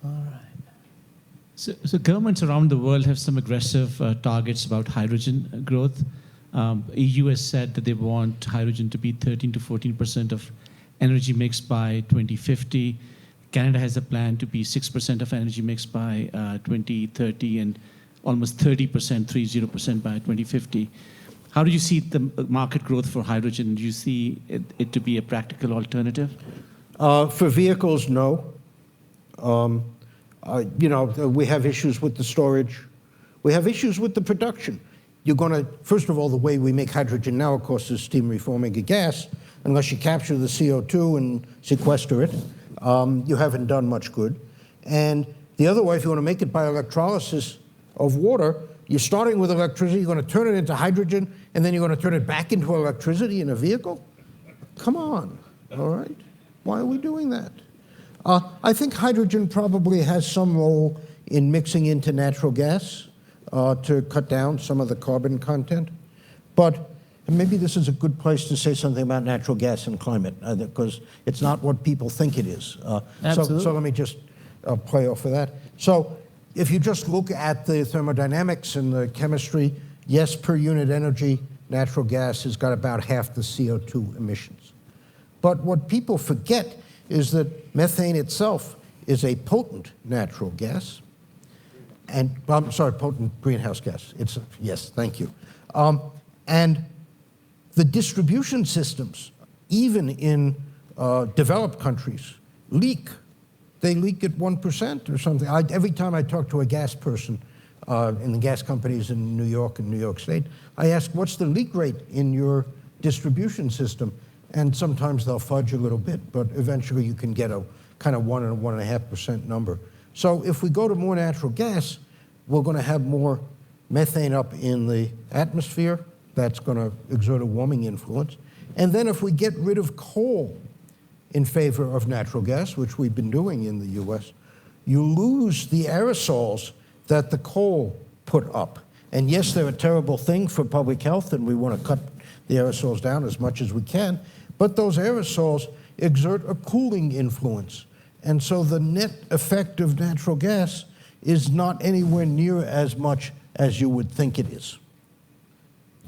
All right. So governments around the world have some aggressive targets about hydrogen growth. EU has said that they want hydrogen to be 13 to 14% of energy mix by 2050. Canada has a plan to be 6% of energy mix by 2030 and almost 30% by 2050. How do you see the market growth for hydrogen? Do you see it to be a practical alternative? For vehicles, no. You know, we have issues with the storage. We have issues with the production. You're going to, first of all, the way we make hydrogen now, of course, is steam reforming a gas. Unless you capture the CO2 and sequester it, you haven't done much good. And the other way, if you want to make it by electrolysis of water, you're starting with electricity, you're going to turn it into hydrogen, and then you're going to turn it back into electricity in a vehicle? Come on, all right? Why are we doing that? I think hydrogen probably has some role in mixing into natural gas to cut down some of the carbon content. But maybe this is a good place to say something about natural gas and climate, because it's not what people think it is. So let me just play off of that. So if you just look at the thermodynamics and the chemistry, yes, per unit energy, natural gas has got about half the CO2 emissions. But what people forget is that methane itself is a potent natural gas. And, I'm sorry, potent greenhouse gas. Yes, thank you. And the distribution systems, even in developed countries, leak. They leak at 1% or something. Every time I talk to a gas person in the gas companies in New York and New York State, I ask, what's the leak rate in your distribution system? And sometimes they'll fudge a little bit, but eventually you can get a kind of 1 and 1.5% number. So if we go to more natural gas, we're going to have more methane up in the atmosphere. That's going to exert a warming influence. And then if we get rid of coal in favor of natural gas, which we've been doing in the US, you lose the aerosols that the coal put up. And yes, they're a terrible thing for public health, and we want to cut the aerosols down as much as we can, but those aerosols exert a cooling influence. And so the net effect of natural gas is not anywhere near as much as you would think it is.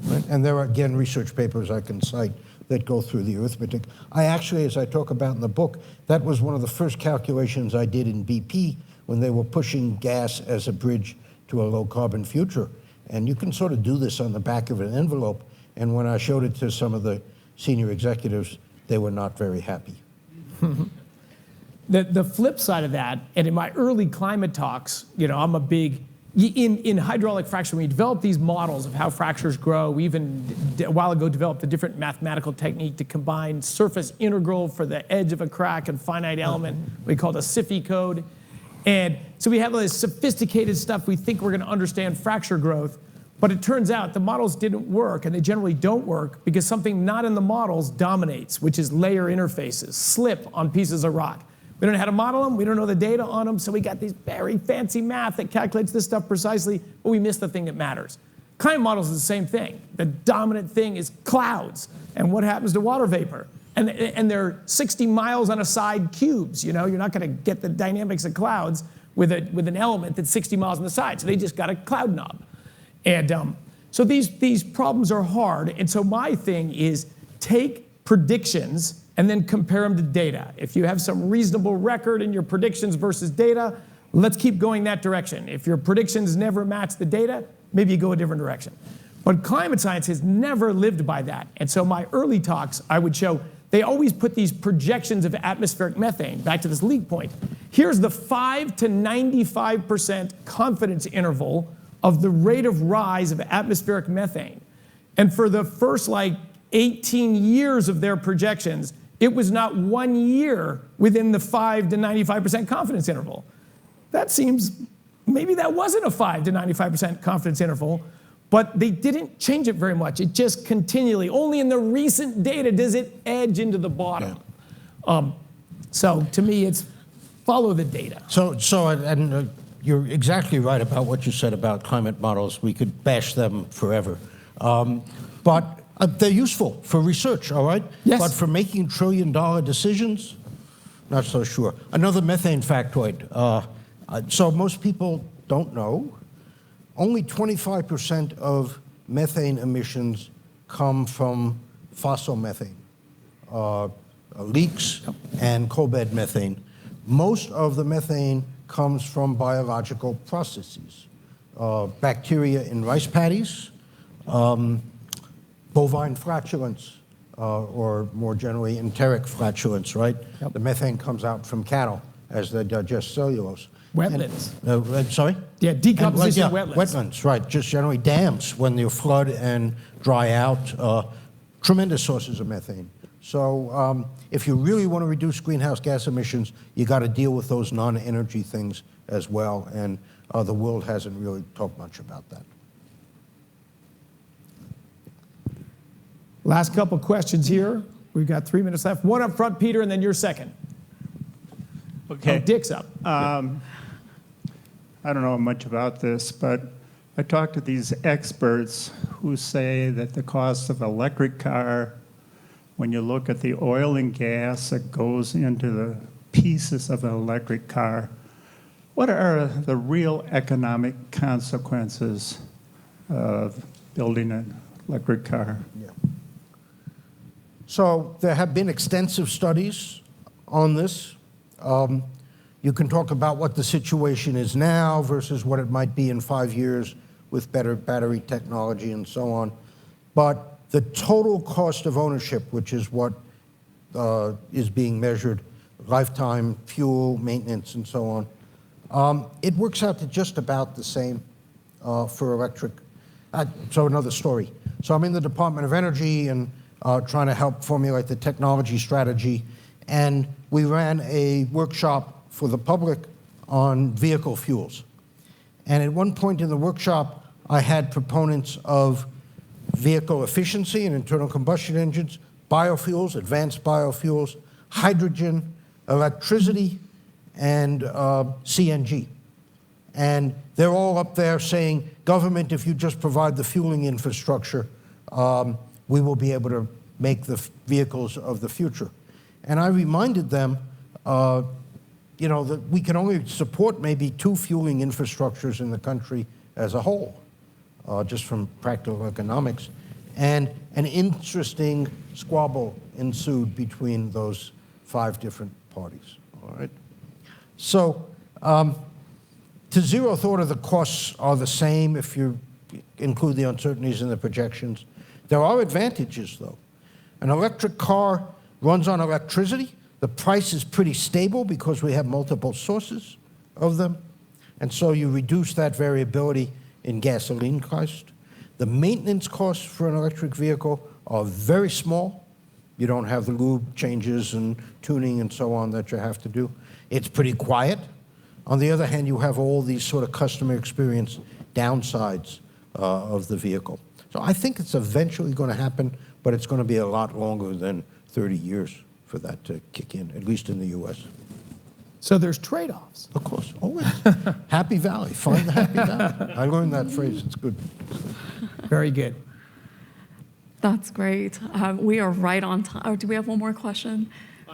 Right? And there are, again, research papers I can cite that go through the arithmetic. I actually, as I talk about in the book, that was one of the first calculations I did in BP when they were pushing gas as a bridge to a low-carbon future. And you can sort of do this on the back of an envelope. And when I showed it to some of the senior executives, they were not very happy. The flip side of that, and in my early climate talks, you know, I'm a big, in hydraulic fracture, when we develop these models of how fractures grow, we even a while ago developed a different mathematical technique to combine surface integral for the edge of a crack and finite element. We call it a SIFI code. And so we have all this sophisticated stuff. We think we're going to understand fracture growth. But it turns out the models didn't work, and they generally don't work because something not in the models dominates, which is layer interfaces, slip on pieces of rock. We don't know how to model them, we don't know the data on them, so we got these very fancy math that calculates this stuff precisely, but we miss the thing that matters. Climate models is the same thing. The dominant thing is clouds, and what happens to water vapor. And they're 60 miles on a side cubes, you know? You're not gonna get the dynamics of clouds with an element that's 60 miles on the side, so they just got a cloud knob. And So these problems are hard. And so my thing is take predictions and then compare them to data. If you have some reasonable record in your predictions versus data, let's keep going that direction. If your predictions never match the data, maybe you go a different direction. But climate science has never lived by that. And so my early talks, I would show, they always put these projections of atmospheric methane, back to this leak point. Here's the 5 to 95% confidence interval of the rate of rise of atmospheric methane. And for the first 18 years of their projections, it was not 1 year within the 5 to 95% confidence interval. That seems, maybe that wasn't a 5 to 95% confidence interval, but they didn't change it very much. It just continually, only in the recent data does it edge into the bottom. Yeah. So to me, it's follow the data. So you're exactly right about what you said about climate models. We could bash them forever. But they're useful for research, all right? Yes. But for making trillion-dollar decisions, not so sure. Another methane factoid. So most people don't know, only 25% of methane emissions come from fossil methane, leaks and coal bed methane. Most of the methane comes from biological processes, bacteria in rice paddies, bovine flatulence, or more generally enteric flatulence, right? Yep. The methane comes out from cattle as they digest cellulose. Wetlands. Sorry? Yeah, decomposition wetlands. wetlands. Wetlands, right. Just generally dams when you flood and dry out. Tremendous sources of methane. So if you really want to reduce greenhouse gas emissions, you got to deal with those non-energy things as well. And the world hasn't really talked much about that. Last couple questions here. We've got 3 minutes left. One up front, Peter, and then you're second. Okay. Oh, Dick's up. I don't know much about this, but I talked to these experts who say that the cost of an electric car, when you look at the oil and gas that goes into the pieces of an electric car, what are the real economic consequences of building an electric car? Yeah. So there have been extensive studies on this. You can talk about what the situation is now versus what it might be in 5 years with better battery technology and so on. But the total cost of ownership, which is what is being measured, lifetime, fuel, maintenance, and so on, it works out to just about the same for electric. So another story. So I'm in the Department of Energy and trying to help formulate the technology strategy. And we ran a workshop for the public on vehicle fuels. And at one point in the workshop, I had proponents of vehicle efficiency and internal combustion engines, biofuels, advanced biofuels, hydrogen, electricity, and CNG. And they're all up there saying, government, if you just provide the fueling infrastructure, we will be able to make the vehicles of the future. And I reminded them, that we can only support maybe 2 fueling infrastructures in the country as a whole, just from practical economics. And an interesting squabble ensued between those 5 different parties, all right? So to zero thought of the costs are the same if you include the uncertainties in the projections. There are advantages, though. An electric car runs on electricity. The price is pretty stable because we have multiple sources of them. And so you reduce that variability in gasoline cost. The maintenance costs for an electric vehicle are very small. You don't have the lube changes and tuning and so on that you have to do. It's pretty quiet. On the other hand, you have all these sort of customer experience downsides of the vehicle. So I think it's eventually going to happen, but it's going to be a lot longer than 30 years for that to kick in, at least in the U.S. So there's trade-offs. Of course, always. Happy Valley, find the happy valley. I learned that phrase, it's good. Very good. That's great. We are right on time. Oh, do we have one more question?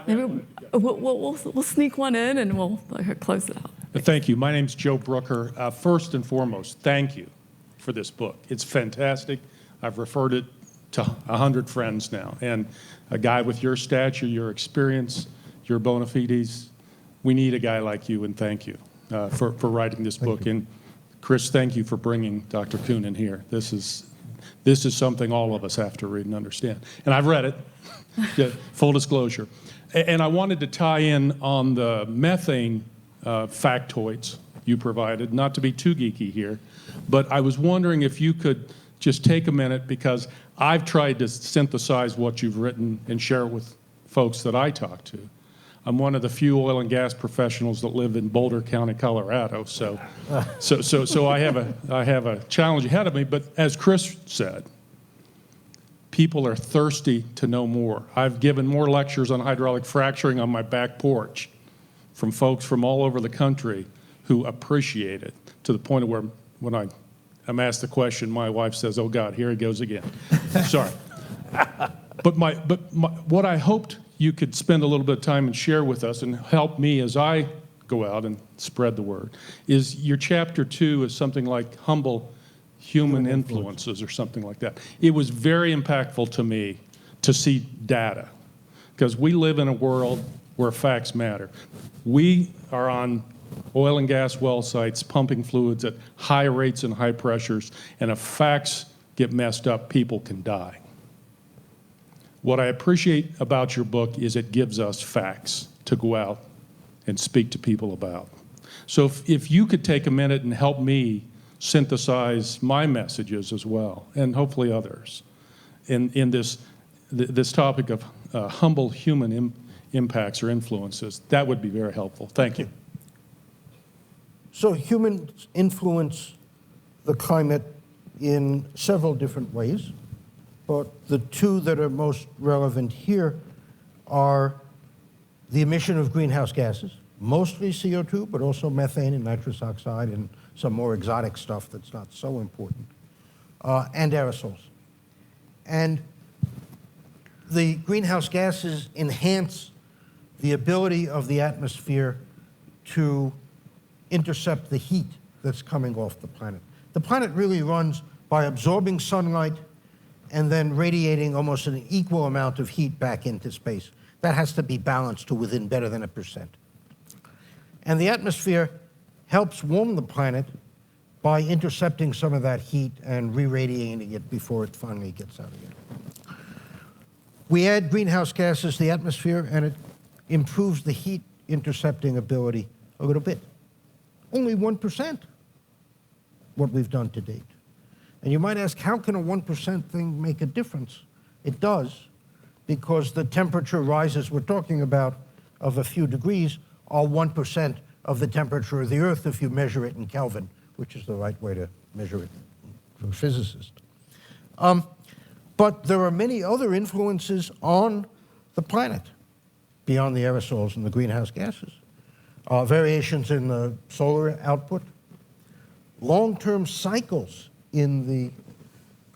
Maybe we'll sneak one in and we'll close it out. Thank you. My name's Joe Brooker. First and foremost, thank you for this book. It's fantastic. I've referred it to 100 friends now. And a guy with your stature, your experience, your bona fides, we need a guy like you, and thank you for writing this book. And Chris, thank you for bringing Dr. Koonin here. This is something all of us have to read and understand. And I've read it, yeah, full disclosure. And I wanted to tie in on the methane factoids you provided, not to be too geeky here, but I was wondering if you could just take a minute, because I've tried to synthesize what you've written and share it with folks that I talk to. I'm one of the few oil and gas professionals that live in Boulder County, Colorado, so I have a challenge ahead of me. But as Chris said, people are thirsty to know more. I've given more lectures on hydraulic fracturing on my back porch from folks from all over the country who appreciate it, to the point of where when I'm asked the question, my wife says, "Oh God, here he goes again." Sorry. But what I hoped you could spend a little bit of time and share with us and help me as I go out and spread the word is your chapter 2 is something like humble human influences or something like that. It was very impactful to me to see data, because we live in a world where facts matter. We are on oil and gas well sites pumping fluids at high rates and high pressures, and if facts get messed up, people can die. What I appreciate about your book is it gives us facts to go out and speak to people about. So if you could take a minute and help me synthesize my messages as well, and hopefully others, in this topic of humble human impacts or influences, that would be very helpful. Thank you. So humans influence the climate in several different ways, but the two that are most relevant here are the emission of greenhouse gases, mostly CO2, but also methane and nitrous oxide and some more exotic stuff that's not so important, and aerosols. And the greenhouse gases enhance the ability of the atmosphere to intercept the heat that's coming off the planet. The planet really runs by absorbing sunlight and then radiating almost an equal amount of heat back into space. That has to be balanced to within better than 1%. And the atmosphere helps warm the planet by intercepting some of that heat and re-radiating it before it finally gets out again. We add greenhouse gases to the atmosphere and it improves the heat intercepting ability a little bit. Only 1%, what we've done to date. And you might ask, how can a 1% thing make a difference? It does, because the temperature rises we're talking about of a few degrees are 1% of the temperature of the Earth if you measure it in Kelvin, which is the right way to measure it for a physicist. But there are many other influences on the planet beyond the aerosols and the greenhouse gases. Variations in the solar output, long-term cycles in the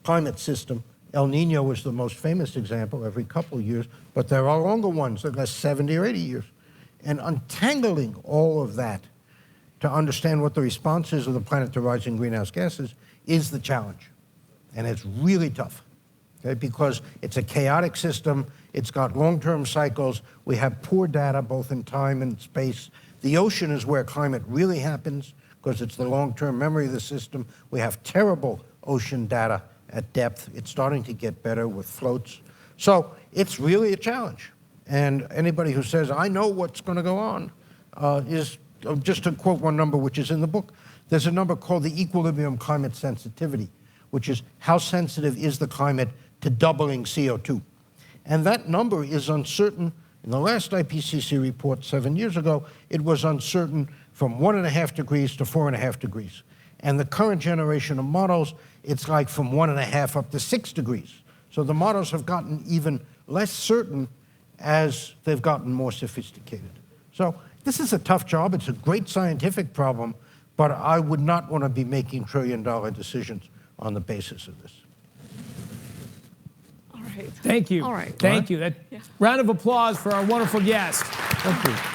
climate system. El Nino is the most famous example every couple of years, but there are longer ones that last 70 or 80 years. And untangling all of that to understand what the response is of the planet to rising greenhouse gases is the challenge. And it's really tough, okay, because it's a chaotic system. It's got long-term cycles. We have poor data both in time and space. The ocean is where climate really happens because it's the long-term memory of the system. We have terrible ocean data at depth. It's starting to get better with floats. So it's really a challenge. And anybody who says, I know what's going to go on, is, just to quote one number which is in the book, there's a number called the equilibrium climate sensitivity, which is how sensitive is the climate to doubling CO2. And that number is uncertain. In the last IPCC report 7 years ago, it was uncertain from 1.5 degrees to 4.5 degrees. And the current generation of models, it's like from 1.5 up to 6 degrees. So the models have gotten even less certain as they've gotten more sophisticated. So this is a tough job. It's a great scientific problem, but I would not want to be making trillion-dollar decisions on the basis of this. All right. Thank you. All right. Thank you. Yeah. Round of applause for our wonderful guest. Thank you.